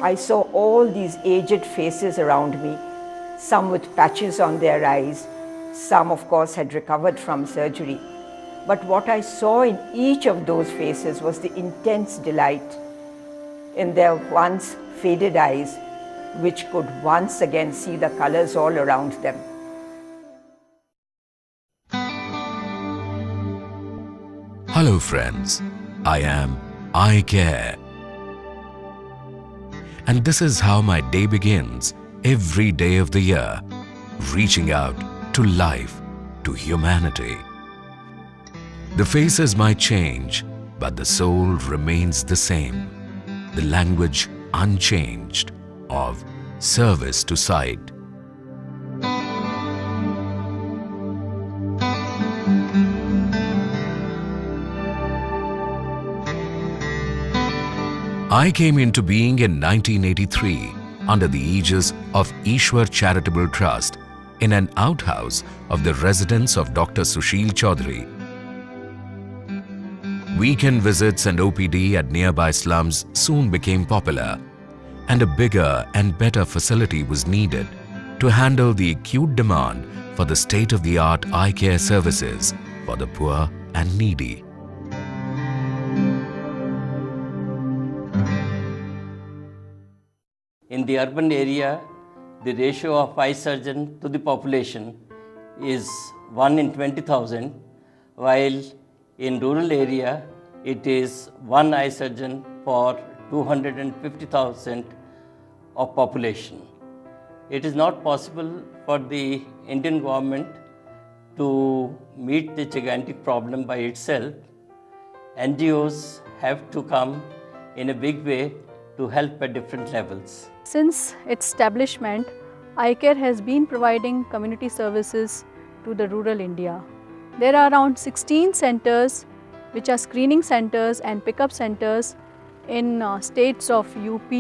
I saw all these aged faces around me, some with patches on their eyes, some of course had recovered from surgery. But what I saw in each of those faces was the intense delight in their once faded eyes, which could once again see the colors all around them. Hello friends, I am iCare. And this is how my day begins every day of the year, reaching out to life, to humanity. The faces might change, but the soul remains the same. The language unchanged of service to sight. I came into being in 1983 under the aegis of Ishwar Charitable Trust in an outhouse of the residence of Dr. Sushil Chaudhary. Weekend visits and OPD at nearby slums soon became popular, and a bigger and better facility was needed to handle the acute demand for the state-of-the-art eye care services for the poor and needy. In the urban area, the ratio of eye surgeon to the population is 1 in 20,000, while in rural area, it is 1 eye surgeon for 250,000 of population. It is not possible for the Indian government to meet the gigantic problem by itself. NGOs have to come in a big way to help at different levels. Since its establishment, iCare has been providing community services to the rural India. There are around 16 centers which are screening centers and pickup centers in states of UP,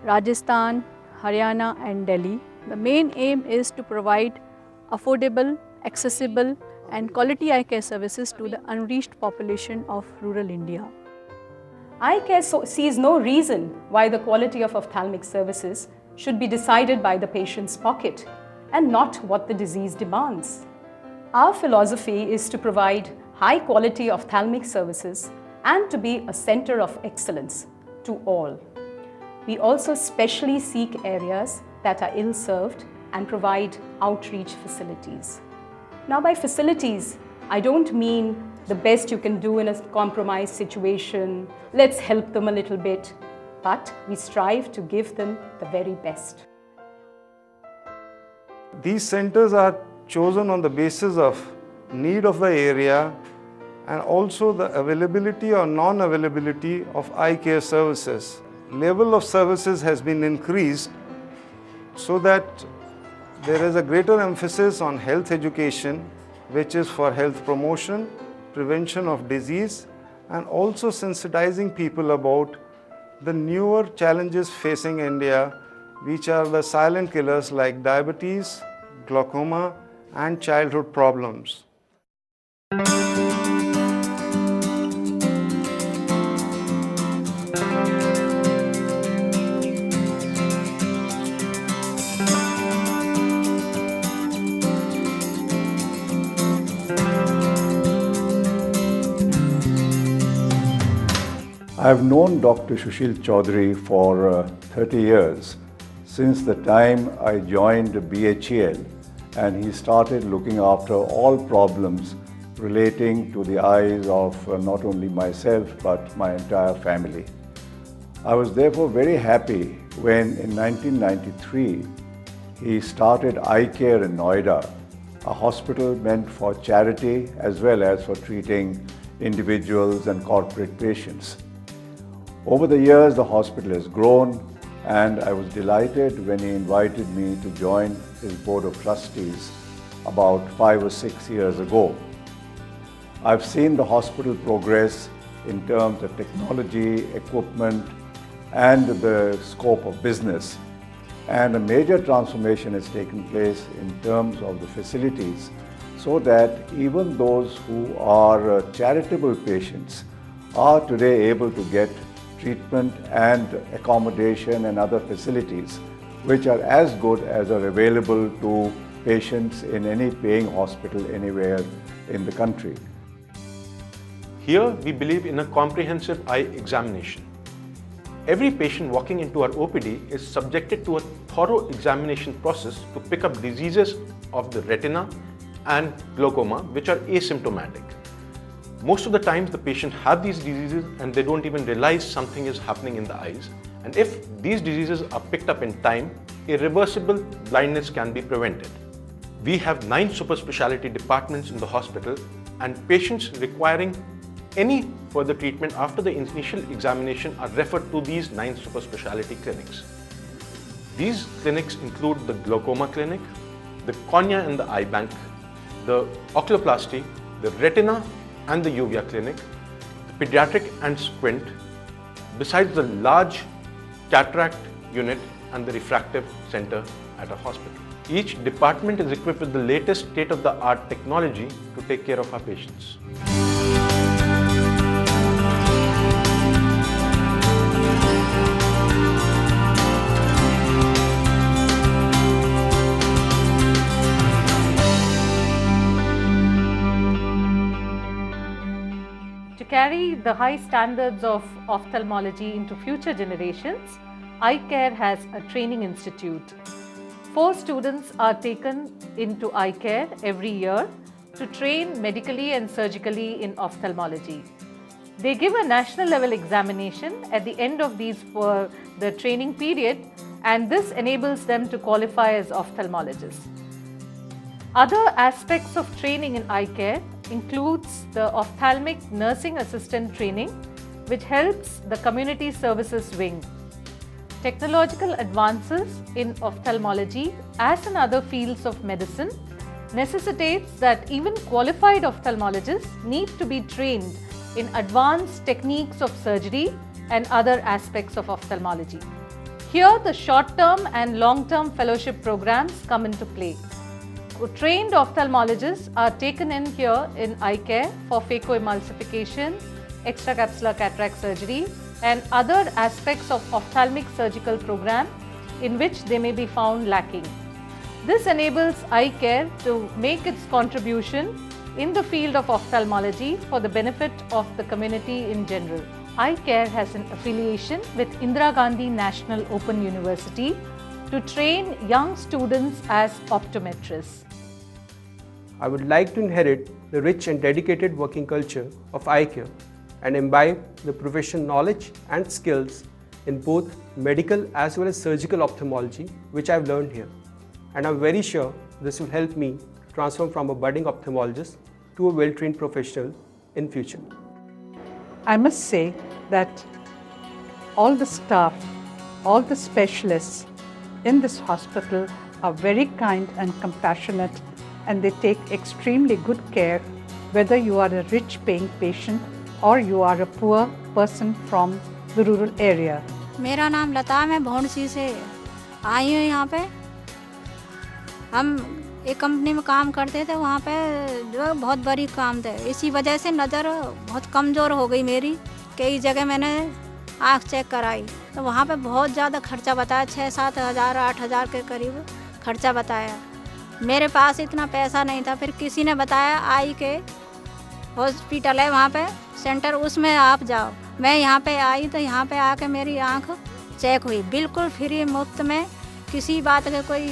Rajasthan, Haryana and Delhi. The main aim is to provide affordable, accessible and quality eye care services to the unreached population of rural India. iCare sees no reason why the quality of ophthalmic services should be decided by the patient's pocket and not what the disease demands. Our philosophy is to provide high quality ophthalmic services and to be a center of excellence to all. We also specially seek areas that are ill-served and provide outreach facilities. Now by facilities, I don't mean the best you can do in a compromised situation, let's help them a little bit, but we strive to give them the very best. These centers are chosen on the basis of need of the area and also the availability or non-availability of eye care services. Level of services has been increased so that there is a greater emphasis on health education, which is for health promotion, prevention of disease, and also sensitizing people about the newer challenges facing India, which are the silent killers like diabetes, glaucoma, and childhood problems. I've known Dr. Sushil Chaudhary for 30 years, since the time I joined BHEL and he started looking after all problems relating to the eyes of not only myself but my entire family. I was therefore very happy when in 1993 he started iCare in Noida, a hospital meant for charity as well as for treating individuals and corporate patients. Over the years, the hospital has grown, and I was delighted when he invited me to join his board of trustees about 5 or 6 years ago. I've seen the hospital progress in terms of technology, equipment, and the scope of business. And a major transformation has taken place in terms of the facilities, so that even those who are charitable patients are today able to get treatment and accommodation and other facilities which are as good as are available to patients in any paying hospital anywhere in the country. Here, we believe in a comprehensive eye examination. Every patient walking into our OPD is subjected to a thorough examination process to pick up diseases of the retina and glaucoma, which are asymptomatic. Most of the times, the patient have these diseases and they don't even realize something is happening in the eyes. And if these diseases are picked up in time, irreversible blindness can be prevented. We have 9 super specialty departments in the hospital, and patients requiring any further treatment after the initial examination are referred to these 9 super specialty clinics. These clinics include the glaucoma clinic, the cornea and the eye bank, the oculoplasty, the retina and the uvea clinic, the pediatric and squint, besides the large cataract unit and the refractive center at a hospital. Each department is equipped with the latest state-of-the-art technology to take care of our patients. To carry the high standards of ophthalmology into future generations, iCare has a training institute. 4 students are taken into iCare every year to train medically and surgically in ophthalmology. They give a national level examination at the end of the training period, and this enables them to qualify as ophthalmologists. Other aspects of training in iCare includes the ophthalmic nursing assistant training, which helps the community services wing. Technological advances in ophthalmology, as in other fields of medicine, necessitates that even qualified ophthalmologists need to be trained in advanced techniques of surgery and other aspects of ophthalmology. Here, the short-term and long-term fellowship programs come into play. Trained ophthalmologists are taken in here in iCare for phacoemulsification, extracapsular cataract surgery, and other aspects of ophthalmic surgical program in which they may be found lacking. This enables iCare to make its contribution in the field of ophthalmology for the benefit of the community in general. iCare has an affiliation with Indira Gandhi National Open University to train young students as optometrists. I would like to inherit the rich and dedicated working culture of iCare and imbibe the professional knowledge and skills in both medical as well as surgical ophthalmology, which I've learned here. And I'm very sure this will help me transform from a budding ophthalmologist to a well-trained professional in future. I must say that all the staff, all the specialists in this hospital are very kind and compassionate, and they take extremely good care whether you are a rich paying patient or you are a poor person from the rural area. मेरा नाम लता, मैं भौंडसी से आई हूँ यहाँ पे। हम एक company में काम करते थे, वहाँ पे जो है बहुत बड़ी काम थे, इसी वजह से नज़र बहुत कमज़ोर हो गई मेरी। कई जगह मैंने आँख चेक कराई तो वहाँ पे बहुत ज़्यादा खर्चा बताया, 6-7 हज़ार 8 हज़ार के करीब खर्चा बताया। मेरे पास इतना पैसा नहीं था, फिर किसी ने बताया आई के हॉस्पिटल है वहाँ पे सेंटर, उसमें आप जाओ। मैं यहाँ पे आई तो यहाँ पे आके मेरी आँख चेक हुई, बिल्कुल फ्री मुफ्त में, किसी बात का कोई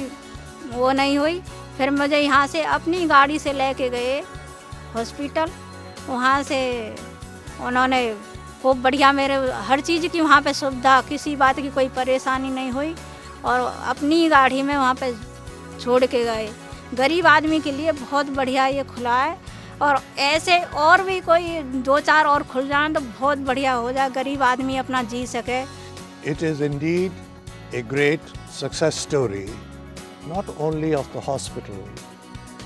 वो नहीं हुई। फिर मुझे यहाँ से अपनी गाड़ी से लेके गए हॉस्पिटल, वहाँ से उन्होंने खूब बढ़िया मेरे हर चीज़ की वहाँ पे सुविधा, किसी बात की कोई परेशानी नहीं हुई, और अपनी गाड़ी में वहाँ पे छोड़ के गए। गरीब आदमी के लिए बहुत बढ़िया ये खुला है, और ऐसे और भी कोई 2-4 और खुल जाए तो बहुत बढ़िया हो जाए, गरीब आदमी अपना जी सके। It is indeed a great success story, not only of the hospital,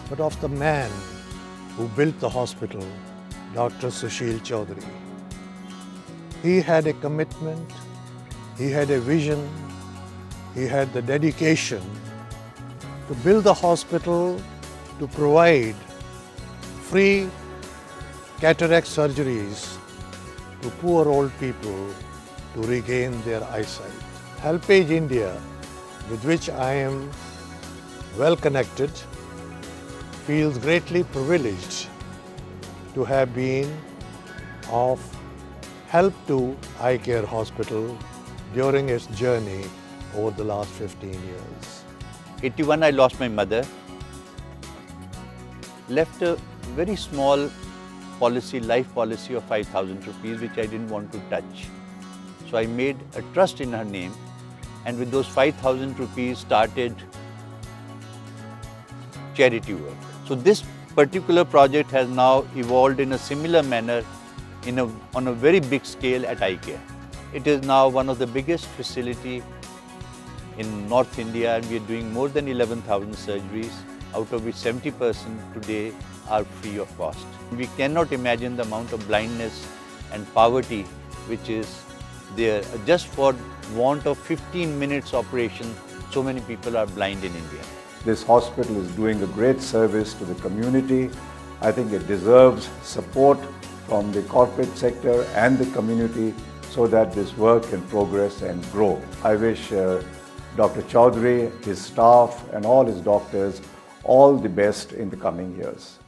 but of the man who built the hospital, Dr. Sushil Chaudhary. He had a commitment, he had a vision, he had the dedication to build the hospital to provide free cataract surgeries to poor old people to regain their eyesight. HelpAge India, with which I am well connected, feels greatly privileged to have been of help to Eye Care Hospital during its journey over the last 15 years. 81, I lost my mother. Left a very small policy, life policy of 5,000 rupees, which I didn't want to touch. So I made a trust in her name, and with those 5,000 rupees started charity work. So this particular project has now evolved in a similar manner on a very big scale at Eye Care. It is now one of the biggest facility in North India, and we are doing more than 11,000 surgeries, out of which 70% today are free of cost. We cannot imagine the amount of blindness and poverty which is there. Just for want of 15 minutes operation, so many people are blind in India. This hospital is doing a great service to the community. I think it deserves support from the corporate sector and the community so that this work can progress and grow. I wish Dr. Chaudhary, his staff and all his doctors all the best in the coming years.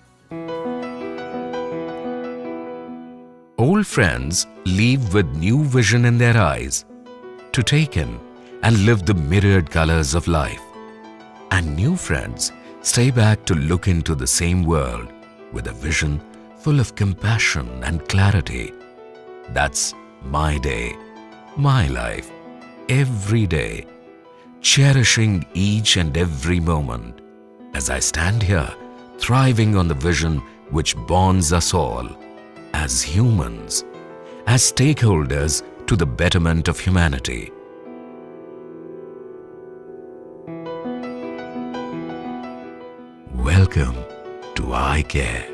Old friends leave with new vision in their eyes to take in and live the myriad colors of life. And new friends stay back to look into the same world with a vision full of compassion and clarity. That's my day, my life, every day, cherishing each and every moment as I stand here, thriving on the vision which bonds us all as humans, as stakeholders to the betterment of humanity. Welcome to Eye Care.